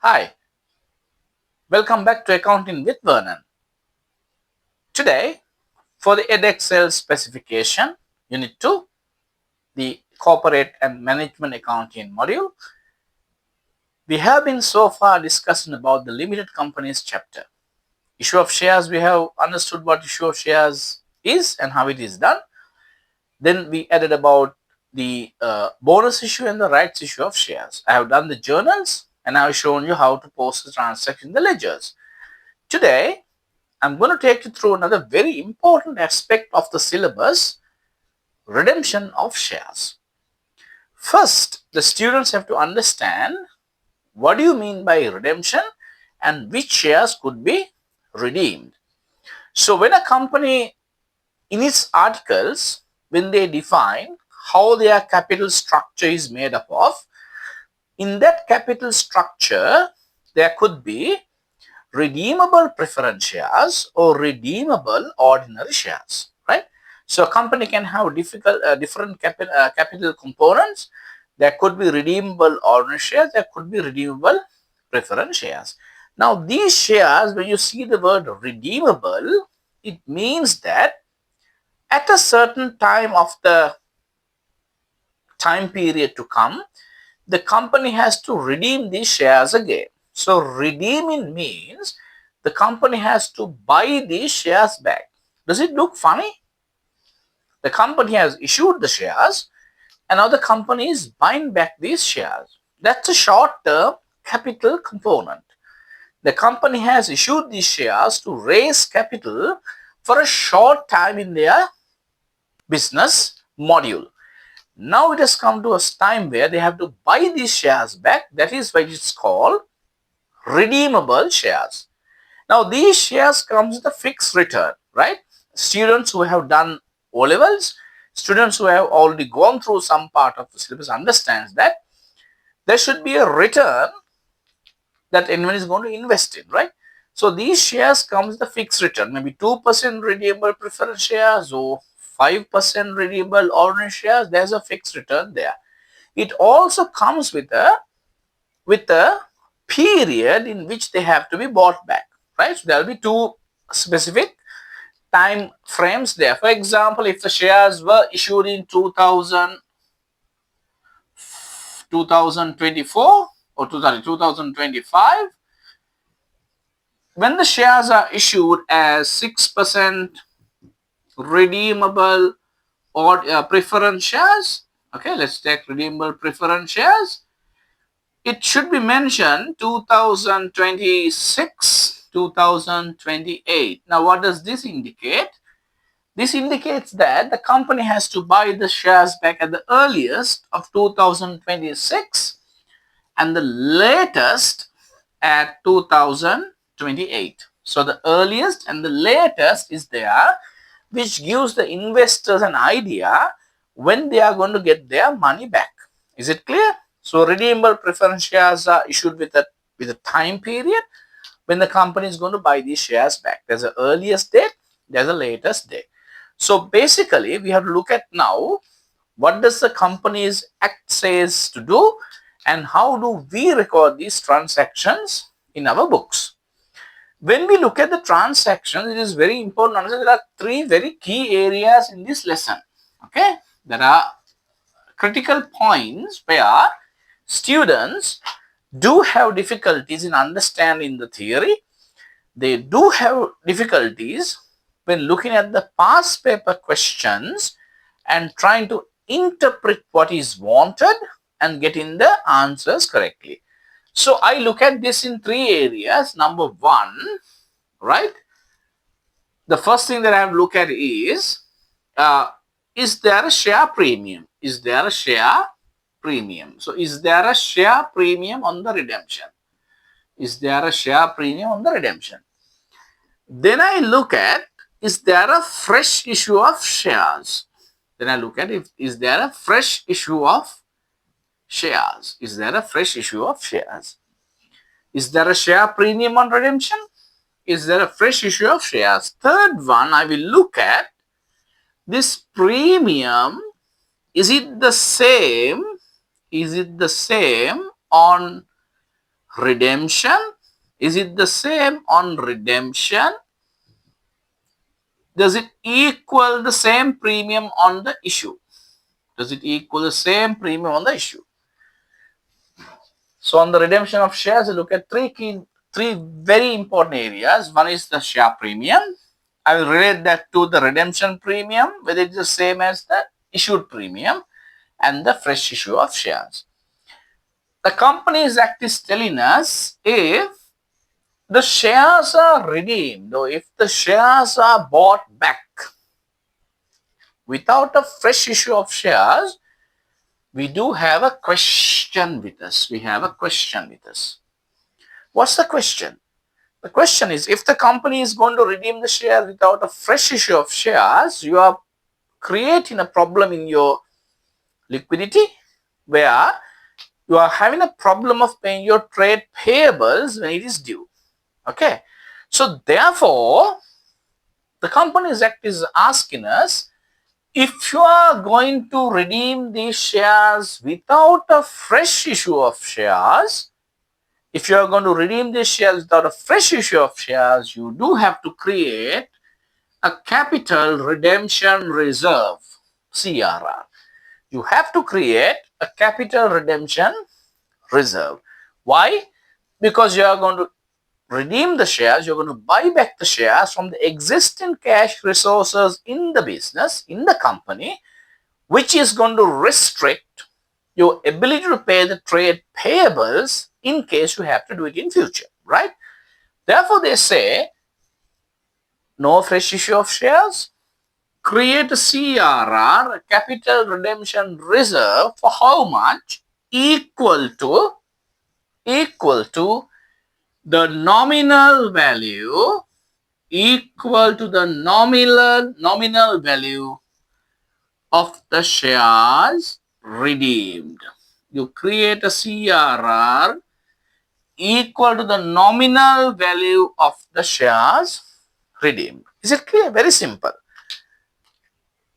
Hi, welcome back to Accounting with Vernon. Today, for the Edexcel specification, Unit 2, the Corporate and Management Accounting module, we have been so far discussing about the limited companies chapter. Issue of shares, we have understood what issue of shares is and how it is done. Then we added about the bonus issue and the rights issue of shares. I have done the journals and I have shown you how to post the transaction in the ledgers. Today, I'm going to take you through another very important aspect of the syllabus, redemption of shares. First, the students have to understand what do you mean by redemption and which shares could be redeemed. So when a company in its articles, when they define how their capital structure is made up of, in that capital structure, there could be redeemable preference shares or redeemable ordinary shares, right? So a company can have different capital components. There could be redeemable ordinary shares, there could be redeemable preference shares. Now these shares, when you see the word redeemable, it means that at a certain time of the time period to come, the company has to redeem these shares again. So redeeming means the company has to buy these shares back. Does it look funny? The company has issued the shares and now the company is buying back these shares. That's a short-term capital component. The company has issued these shares to raise capital for a short time in their business module. Now it has come to a time where they have to buy these shares back. That is why it's called redeemable shares. Now these shares comes with a fixed return, right? Students who have done O-levels, students who have already gone through some part of the syllabus understands that there should be a return that anyone is going to invest in, right? So these shares comes with a fixed return, maybe 2% redeemable preference shares or 5% redeemable ordinary shares. There's a fixed return there. It also comes with a period in which they have to be bought back, right? So there will be two specific time frames there. For example, if the shares were issued in 2024 or 2025, when the shares are issued as 6% redeemable or preference shares, okay, let's take redeemable preference shares. It should be mentioned 2026, 2028. Now, what does this indicate? This indicates that the company has to buy the shares back at the earliest of 2026 and the latest at 2028. So, the earliest and the latest is there, which gives the investors an idea when they are going to get their money back. Is it clear? So redeemable preference shares are issued with a time period when the company is going to buy these shares back. There's an earliest date, there's a latest date. So basically, we have to look at now what does the company's act says to do and how do we record these transactions in our books. When we look at the transactions, it is very important to understand there are three very key areas in this lesson. Okay, there are critical points where students do have difficulties in understanding the theory. They do have difficulties when looking at the past paper questions and trying to interpret what is wanted and getting the answers correctly. So I look at this in three areas. Number one, right? The first thing that I have to look at is there a share premium? Is there a share premium? So is there a share premium on the redemption? Is there a share premium on the redemption? Then I look at, is there a fresh issue of shares? Then I look at is there a fresh issue of shares? Is there a fresh issue of shares? Is there a share premium on redemption? Is there a fresh issue of shares? Third one, I will look at this premium. Is it the same? Is it the same on redemption? Is it the same on redemption? Does it equal the same premium on the issue? Does it equal the same premium on the issue? So on the redemption of shares, look at three very important areas. One is the share premium. I will relate that to the redemption premium, whether it is the same as the issued premium, and the fresh issue of shares. The Companies Act is telling us if the shares are redeemed or if the shares are bought back without a fresh issue of shares, we do have a question with us. What's the question? The question is, if the company is going to redeem the share without a fresh issue of shares, you are creating a problem in your liquidity where you are having a problem of paying your trade payables when it is due. Okay. So therefore, the Companies Act is asking us, if you are going to redeem these shares without a fresh issue of shares, if you are going to redeem these shares without a fresh issue of shares, you do have to create a capital redemption reserve, CRR. You have to create a capital redemption reserve. Why? Because you are going to redeem the shares, you're going to buy back the shares from the existing cash resources in the business, in the company, which is going to restrict your ability to pay the trade payables in case you have to do it in future, right? Therefore, they say no fresh issue of shares, create a CRR, a capital redemption reserve, for how much? Equal to the nominal value, equal to the nominal value of the shares redeemed. You create a CRR equal to the nominal value of the shares redeemed. Is it clear? Very simple.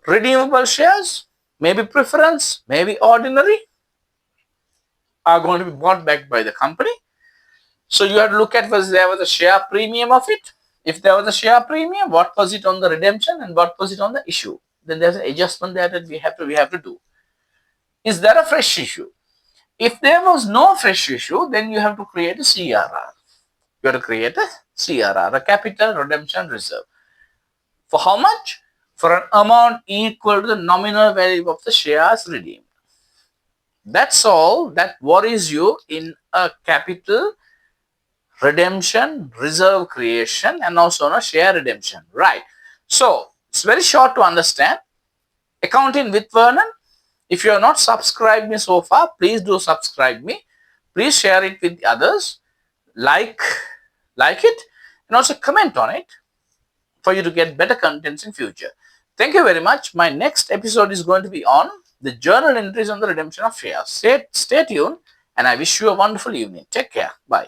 Redeemable shares, maybe preference, maybe ordinary, are going to be bought back by the company. So you have to look at whether there was a share premium of it. If there was a share premium, what was it on the redemption and what was it on the issue? Then there's an adjustment there that we have to do. Is there a fresh issue? If there was no fresh issue, then you have to create a CRR. You have to create a CRR, a capital redemption reserve. For how much? For an amount equal to the nominal value of the shares redeemed. That's all that worries you in a capital redemption reserve creation and also on a share redemption, right? So it's very short to understand. Accounting with Vernon. If you have not subscribed me so far, please do subscribe me. Please share it with others. Like it, and also comment on it for you to get better contents in future. Thank you very much. My next episode is going to be on the journal entries on the redemption of shares. Stay tuned, and I wish you a wonderful evening. Take care. Bye.